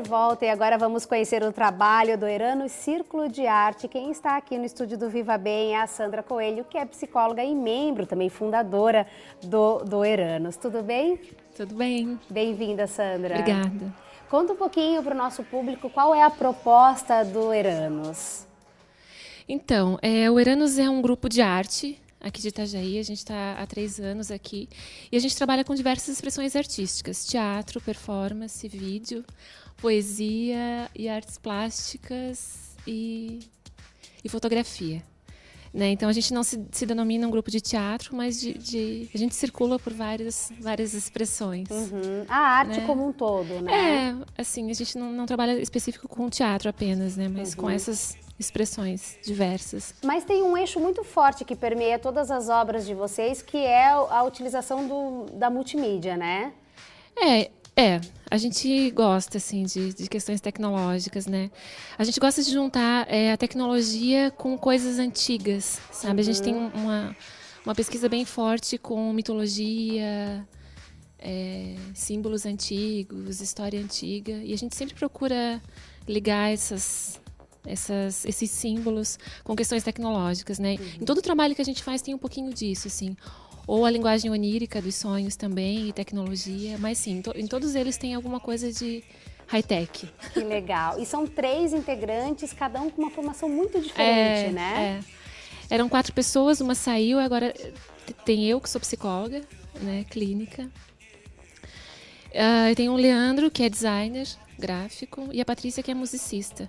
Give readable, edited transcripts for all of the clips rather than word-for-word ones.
de volta e agora vamos conhecer o trabalho do Eranos Círculo de Arte. Quem está aqui no estúdio do Viva Bem é a Sandra Coelho, que é psicóloga e membro, também fundadora do Eranos. Tudo bem? Tudo bem. Bem-vinda, Sandra. Obrigada. Conta um pouquinho para o nosso público qual é a proposta do Eranos. Então, o Eranos é um grupo de arte aqui de Itajaí. A gente está há 3 anos aqui e a gente trabalha com diversas expressões artísticas: teatro, performance, vídeo, poesia e artes plásticas e fotografia. Né? Então, a gente não se denomina um grupo de teatro, mas a gente circula por várias expressões. Uhum. A arte, né? Como um todo, né? Assim, a gente não trabalha específico com teatro apenas, né? Mas com essas expressões diversas. Mas tem um eixo muito forte que permeia todas as obras de vocês, que é a utilização da multimídia, né? A gente gosta, assim, de questões tecnológicas, né? A gente gosta de juntar a tecnologia com coisas antigas, sabe? A gente tem uma pesquisa bem forte com mitologia, símbolos antigos, história antiga, e a gente sempre procura ligar esses símbolos com questões tecnológicas, né? Em todo o trabalho que a gente faz tem um pouquinho disso, assim. Ou a linguagem onírica dos sonhos também, e tecnologia, mas sim, em todos eles tem alguma coisa de high-tech. Que legal. E são 3 integrantes, cada um com uma formação muito diferente, né? Eram 4 pessoas, uma saiu, agora tem eu, que sou psicóloga, né, clínica. Tem o Leandro, que é designer gráfico, e a Patrícia, que é musicista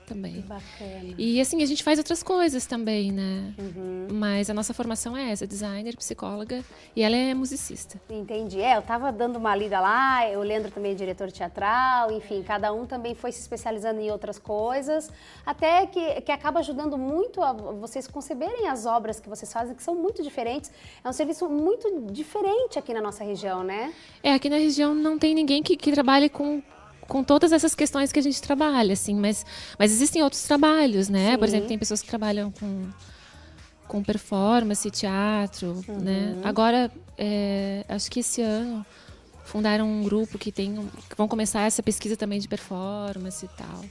também. Bacana. E assim, a gente faz outras coisas também, né? Mas a nossa formação é essa, designer, psicóloga, e ela é musicista. Entendi. Eu tava dando uma lida lá, o Leandro também é diretor teatral, enfim, cada um também foi se especializando em outras coisas, até que acaba ajudando muito a vocês conceberem as obras que vocês fazem, que são muito diferentes. É um serviço muito diferente aqui na nossa região, né? Aqui na região não tem ninguém que trabalhe com todas essas questões que a gente trabalha, assim, mas existem outros trabalhos, né? Sim. Por exemplo, tem pessoas que trabalham com performance, teatro, né? Agora, acho que esse ano fundaram um grupo que vão começar essa pesquisa também de performance e tal,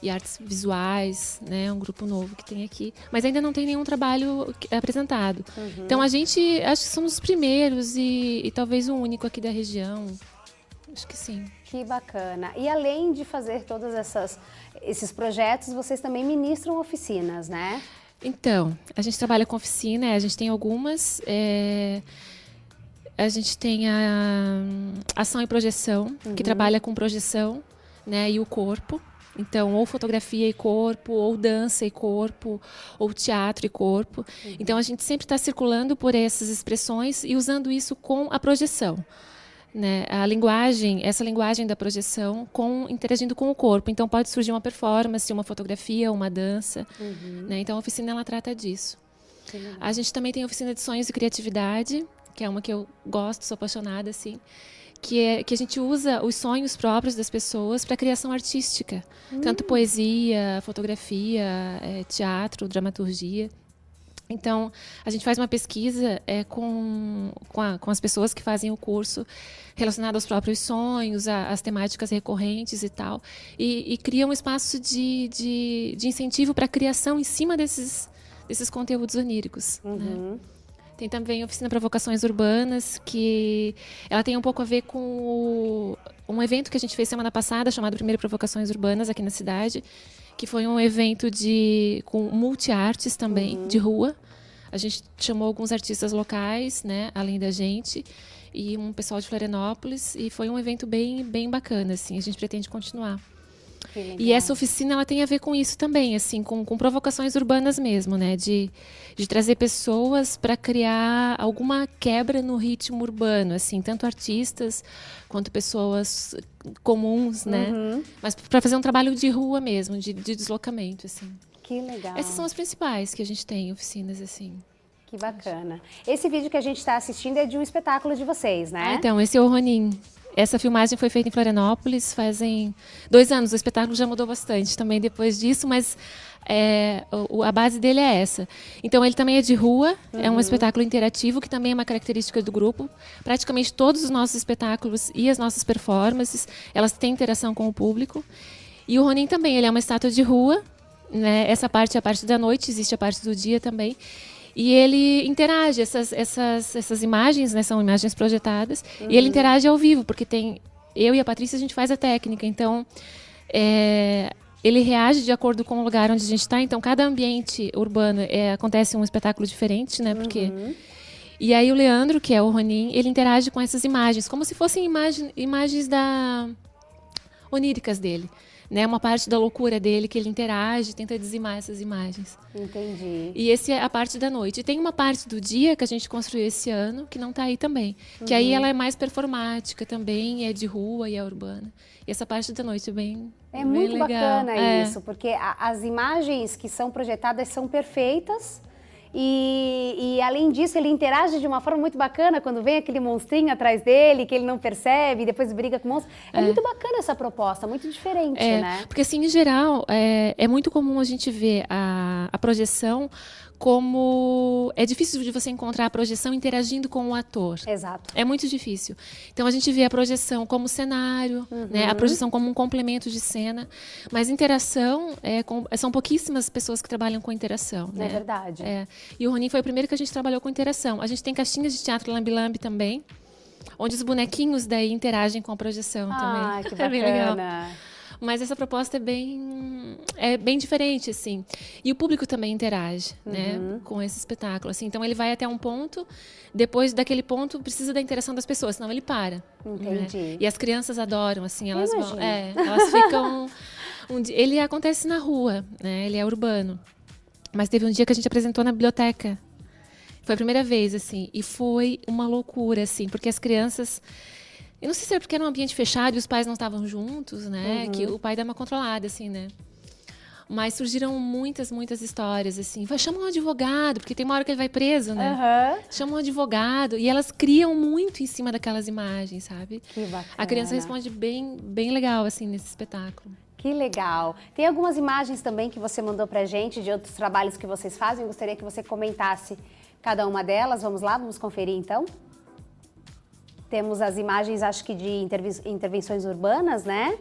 e artes visuais, né? Um grupo novo que tem aqui, mas ainda não tem nenhum trabalho apresentado. Então, a gente, acho que somos os primeiros e talvez o único aqui da região. Acho que sim. Que bacana. E além de fazer todos esses projetos, vocês também ministram oficinas, né? Então, a gente trabalha com oficina, a gente tem algumas. A gente tem a ação e projeção, que trabalha com projeção, né, e o corpo. Então, ou fotografia e corpo, ou dança e corpo, ou teatro e corpo. Então, a gente sempre está circulando por essas expressões e usando isso com a projeção. Né, essa linguagem da projeção interagindo com o corpo. Então, pode surgir uma performance, uma fotografia, uma dança. Né? Então, a oficina ela trata disso. A gente também tem a oficina de sonhos e criatividade, que é uma que eu gosto, sou apaixonada, assim, que a gente usa os sonhos próprios das pessoas para a criação artística. Tanto poesia, fotografia, teatro, dramaturgia. Então, a gente faz uma pesquisa com as pessoas que fazem o curso relacionado aos próprios sonhos, às temáticas recorrentes e tal, e cria um espaço de incentivo para a criação em cima desses conteúdos oníricos. Né? Tem também a oficina Provocações Urbanas, que ela tem um pouco a ver com um evento que a gente fez semana passada, chamado Primeiro Provocações Urbanas, aqui na cidade, que foi um evento com multi-artes também, de rua. A gente chamou alguns artistas locais, né, além da gente, e um pessoal de Florianópolis, e foi um evento bem, bem bacana, assim, a gente pretende continuar. E essa oficina ela tem a ver com isso também, assim, com provocações urbanas mesmo, né, de trazer pessoas para criar alguma quebra no ritmo urbano, assim, tanto artistas quanto pessoas comuns, né, mas para fazer um trabalho de rua mesmo, de deslocamento, assim. Que legal. Essas são as principais que a gente tem, oficinas assim. Que bacana. Esse vídeo que a gente está assistindo é de um espetáculo de vocês, né? Então, esse é o Ronin. Essa filmagem foi feita em Florianópolis fazem 2 anos. O espetáculo já mudou bastante também depois disso, mas a base dele é essa. Então, ele também é de rua, é um espetáculo interativo, que também é uma característica do grupo. Praticamente todos os nossos espetáculos e as nossas performances, elas têm interação com o público. E o Ronin também, ele é uma estátua de rua, né? Essa parte é a parte da noite, existe a parte do dia também. E ele interage, essas imagens, né, são imagens projetadas, e ele interage ao vivo, porque tem eu e a Patrícia, a gente faz a técnica, então ele reage de acordo com o lugar onde a gente está, então cada ambiente urbano acontece um espetáculo diferente, né, porque... E aí o Leandro, que é o Ronin, ele interage com essas imagens, como se fossem imagens oníricas dele. Né, uma parte da loucura dele, que ele interage, tenta dizimar essas imagens. Entendi. E essa é a parte da noite. E tem uma parte do dia que a gente construiu esse ano, que não está aí também. Que aí ela é mais performática também, é de rua e é urbana. E essa parte da noite é bem muito legal. Bacana isso, porque as imagens que são projetadas são perfeitas. E além disso, ele interage de uma forma muito bacana quando vem aquele monstrinho atrás dele, que ele não percebe, e depois briga com o monstro. É muito bacana essa proposta, muito diferente, né? Porque assim, em geral, é muito comum a gente ver a projeção como... É difícil de você encontrar a projeção interagindo com o ator. Exato. É muito difícil. Então, a gente vê a projeção como cenário, né? A projeção como um complemento de cena. Mas interação, são pouquíssimas pessoas que trabalham com interação. Né? É verdade. E o Ronin foi o primeiro que a gente trabalhou com interação. A gente tem caixinhas de teatro lambi-lambi também, onde os bonequinhos daí interagem com a projeção também. Que bacana. É bem legal. Mas essa proposta é bem diferente, assim. E o público também interage, né, com esse espetáculo. Assim. Então, ele vai até um ponto, depois daquele ponto, precisa da interação das pessoas, senão ele para. Entendi. Né? E as crianças adoram, assim, elas vão... elas ficam... Ele acontece na rua, né, ele é urbano. Mas teve um dia que a gente apresentou na biblioteca. Foi a primeira vez, assim, e foi uma loucura, assim, porque as crianças... Eu não sei se era porque era um ambiente fechado e os pais não estavam juntos, né? Que o pai dá uma controlada, assim, né? Mas surgiram muitas histórias, assim. Chama um advogado, porque tem uma hora que ele vai preso, né? Chama um advogado. E elas criam muito em cima daquelas imagens, sabe? Que bacana. A criança responde bem legal, assim, nesse espetáculo. Que legal. Tem algumas imagens também que você mandou pra gente, de outros trabalhos que vocês fazem. Eu gostaria que você comentasse cada uma delas. Vamos lá? Vamos conferir, então? Temos as imagens, acho que de intervenções urbanas, né?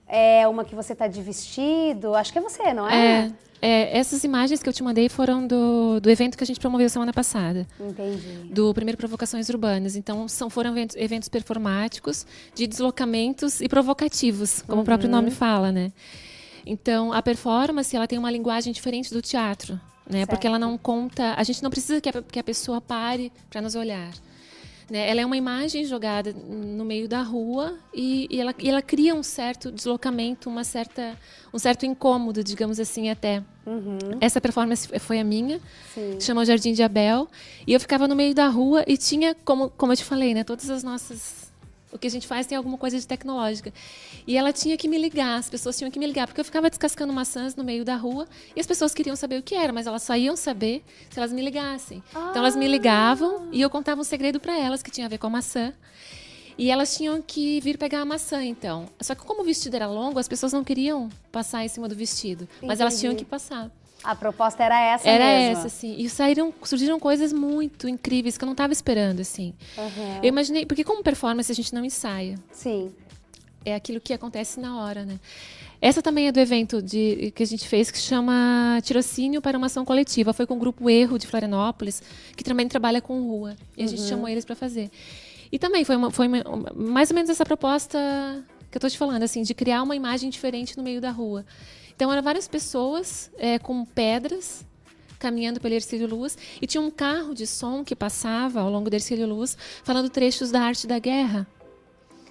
É uma que você está de vestido, acho que é você, não é? Essas imagens que eu te mandei foram do evento que a gente promoveu semana passada. Entendi. Do primeiro Provocações Urbanas. Então, foram eventos performáticos, de deslocamentos e provocativos, como o próprio nome fala, né? Então, a performance, ela tem uma linguagem diferente do teatro, né? Certo. Porque ela não conta... A gente não precisa que a pessoa pare para nos olhar. Né? Ela é uma imagem jogada no meio da rua e ela cria um certo deslocamento, um certo incômodo, digamos assim, até. Essa performance foi a minha, chama o Jardim de Abel, e eu ficava no meio da rua e tinha, como eu te falei, né, todas as nossas... O que a gente faz tem alguma coisa de tecnológica. E ela tinha que me ligar, as pessoas tinham que me ligar, porque eu ficava descascando maçãs no meio da rua e as pessoas queriam saber o que era, mas elas só iam saber se elas me ligassem. Então elas me ligavam e eu contava um segredo para elas que tinha a ver com a maçã. E elas tinham que vir pegar a maçã, então. Só que como o vestido era longo, as pessoas não queriam passar em cima do vestido, mas elas tinham que passar. A proposta era essa mesmo? Era essa, sim. E surgiram coisas muito incríveis que eu não estava esperando, assim. Eu imaginei... Porque como performance a gente não ensaia. Sim. É aquilo que acontece na hora, né? Essa também é do evento que a gente fez, que chama Tirocínio para uma Ação Coletiva. Foi com o Grupo Erro de Florianópolis, que também trabalha com rua. E a gente chamou eles para fazer. E também foi mais ou menos essa proposta que eu estou te falando, assim, de criar uma imagem diferente no meio da rua. Então, eram várias pessoas com pedras caminhando pelo Hercílio Luz e tinha um carro de som que passava ao longo do Hercílio Luz falando trechos da arte da guerra.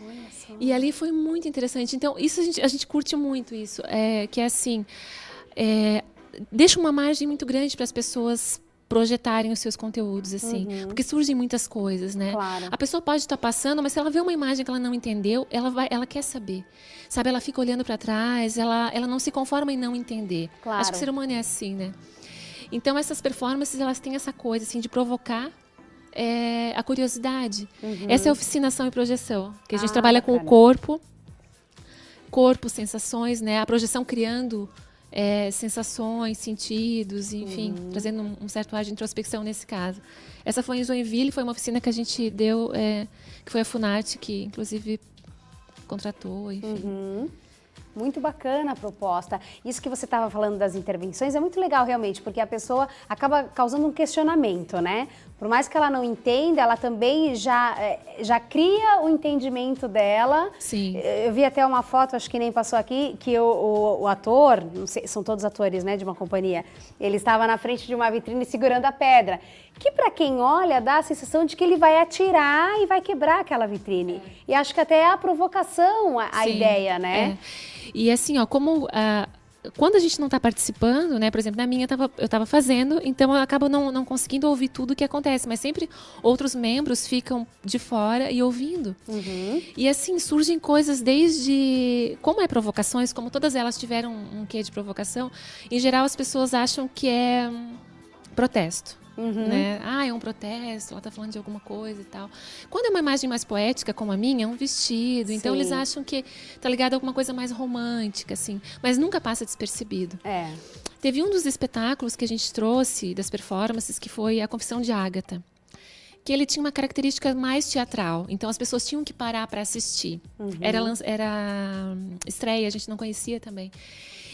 Olha só. E ali foi muito interessante. Então, isso a gente curte muito isso, que é assim, deixa uma margem muito grande para as pessoas projetarem os seus conteúdos, assim. Porque surgem muitas coisas, né? Claro. A pessoa pode estar passando, mas se ela vê uma imagem que ela não entendeu, ela quer saber. Sabe, ela fica olhando para trás, ela não se conforma em não entender. Claro. Acho que o ser humano é assim, né? Então, essas performances, elas têm essa coisa, assim, de provocar a curiosidade. Essa é a oficinação e projeção, que a gente trabalha com o corpo, sensações, né? A projeção criando sensações, sentidos, enfim, trazendo um certo ar de introspecção nesse caso. Essa foi em Joinville, foi uma oficina que a gente deu, que foi a Funarte, que inclusive contratou, enfim. Muito bacana a proposta. Isso que você estava falando das intervenções é muito legal realmente, porque a pessoa acaba causando um questionamento, né? Por mais que ela não entenda, ela também já cria o entendimento dela. Sim. Eu vi até uma foto, acho que nem passou aqui, que o ator, não sei, são todos atores, né, de uma companhia, ele estava na frente de uma vitrine segurando a pedra, que para quem olha dá a sensação de que ele vai atirar e vai quebrar aquela vitrine. E acho que até é a provocação a ideia, né? E assim, ó, como quando a gente não está participando, né? Por exemplo, na minha eu estava fazendo, então eu acabo não conseguindo ouvir tudo o que acontece, mas sempre outros membros ficam de fora e ouvindo. E assim, surgem coisas desde... Como é provocações, como todas elas tiveram um quê de provocação, em geral as pessoas acham que é protesto. Né? É um protesto, ela está falando de alguma coisa e tal. Quando é uma imagem mais poética, como a minha, é um vestido. Sim. Então eles acham que está ligado a alguma coisa mais romântica, assim. Mas nunca passa despercebido. Teve um dos espetáculos que a gente trouxe, das performances, que foi A Confissão de Ágata. Que ele tinha uma característica mais teatral. Então as pessoas tinham que parar para assistir. Era estreia, a gente não conhecia também.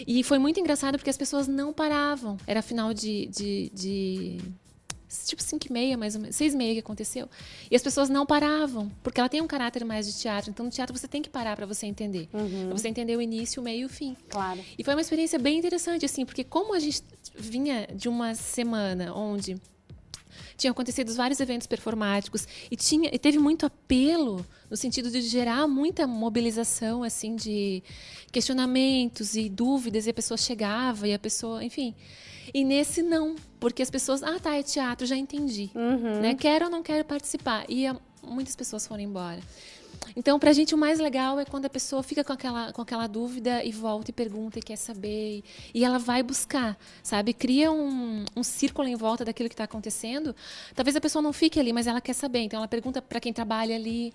E foi muito engraçado porque as pessoas não paravam. Era final de tipo 5h30, mais ou menos, 6h30 que aconteceu. E as pessoas não paravam, porque ela tem um caráter mais de teatro. Então, no teatro, você tem que parar para você entender. Para você entender o início, o meio e o fim. Claro. E foi uma experiência bem interessante, assim, porque como a gente vinha de uma semana onde tinham acontecido vários eventos performáticos e teve muito apelo no sentido de gerar muita mobilização, assim, de questionamentos e dúvidas, e a pessoa chegava e a pessoa, enfim... E nesse não, porque as pessoas, é teatro, já entendi, né? Quero ou não quero participar. E muitas pessoas foram embora. Então, pra gente, o mais legal é quando a pessoa fica com aquela dúvida e volta e pergunta e quer saber. E ela vai buscar, sabe? Cria um círculo em volta daquilo que está acontecendo. Talvez a pessoa não fique ali, mas ela quer saber. Então, ela pergunta para quem trabalha ali.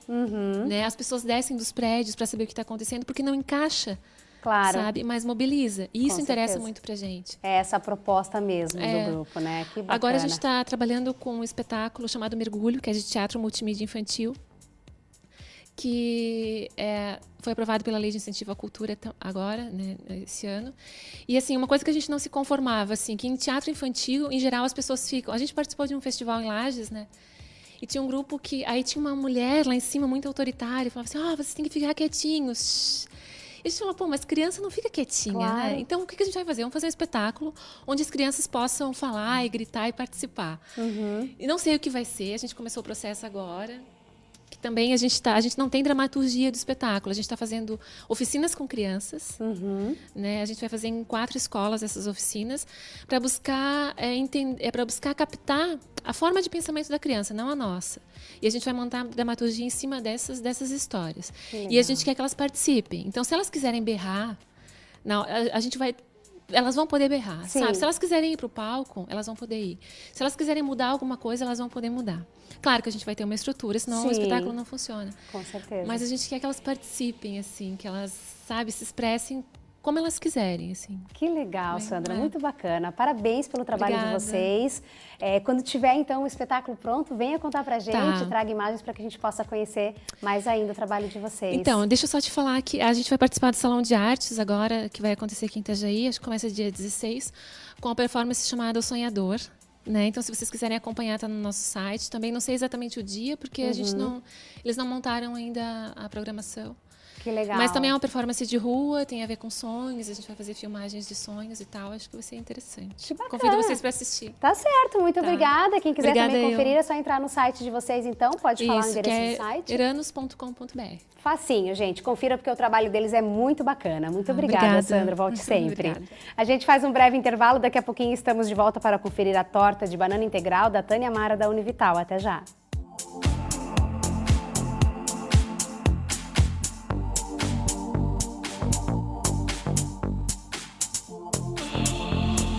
Né? As pessoas descem dos prédios para saber o que está acontecendo, porque não encaixa. Claro. Sabe? Mas mobiliza. E isso interessa certeza. Muito pra gente. É essa a proposta mesmo do grupo, né? Que bacana. Agora a gente está trabalhando com um espetáculo chamado Mergulho, que é de teatro multimídia infantil, que foi aprovado pela Lei de Incentivo à Cultura agora, né, esse ano. E assim, uma coisa que a gente não se conformava, assim, que em teatro infantil, em geral, as pessoas ficam... A gente participou de um festival em Lages, né? E tinha um grupo que... Aí tinha uma mulher lá em cima, muito autoritária, falava assim, vocês têm que ficar quietinhos. E a gente falou, mas criança não fica quietinha, claro. Né? Então, o que a gente vai fazer? Vamos fazer um espetáculo onde as crianças possam falar e gritar e participar. E não sei o que vai ser, a gente começou o processo agora. Que também a gente não tem dramaturgia do espetáculo, a gente está fazendo oficinas com crianças, né? A gente vai fazer em 4 escolas essas oficinas para buscar para buscar captar a forma de pensamento da criança, não a nossa. E a gente vai montar dramaturgia em cima dessas histórias. E a gente quer que elas participem. Então, se elas quiserem berrar, a gente vai... Elas vão poder berrar, sabe? Se elas quiserem ir para o palco, elas vão poder ir. Se elas quiserem mudar alguma coisa, elas vão poder mudar. Claro que a gente vai ter uma estrutura, senão o espetáculo não funciona. Com certeza. Mas a gente quer que elas participem, assim, que elas, sabe, se expressem como elas quiserem, assim. Que legal, Sandra, muito bacana. Parabéns pelo trabalho de vocês. Quando tiver, então, o espetáculo pronto, venha contar pra gente, traga imagens para que a gente possa conhecer mais ainda o trabalho de vocês. Então, deixa eu só te falar que a gente vai participar do Salão de Artes agora, que vai acontecer aqui em Itajaí, acho que começa dia 16, com a performance chamada O Sonhador. Né? Então, se vocês quiserem acompanhar, está no nosso site. Também não sei exatamente o dia, porque eles não montaram ainda a programação. Que legal. Mas também é uma performance de rua, tem a ver com sonhos, a gente vai fazer filmagens de sonhos e tal, acho que vai ser interessante. Que bacana. Convido vocês para assistir. Tá certo, muito obrigada. Quem quiser também conferir, é só entrar no site de vocês, então, pode falar o endereço do site. eranos.com.br. Facinho, gente. Confira porque o trabalho deles é muito bacana. Muito obrigada, Sandra. Volte sempre. Obrigada. A gente faz um breve intervalo, daqui a pouquinho estamos de volta para conferir a torta de banana integral da Tânia Mara da Univital. Até já.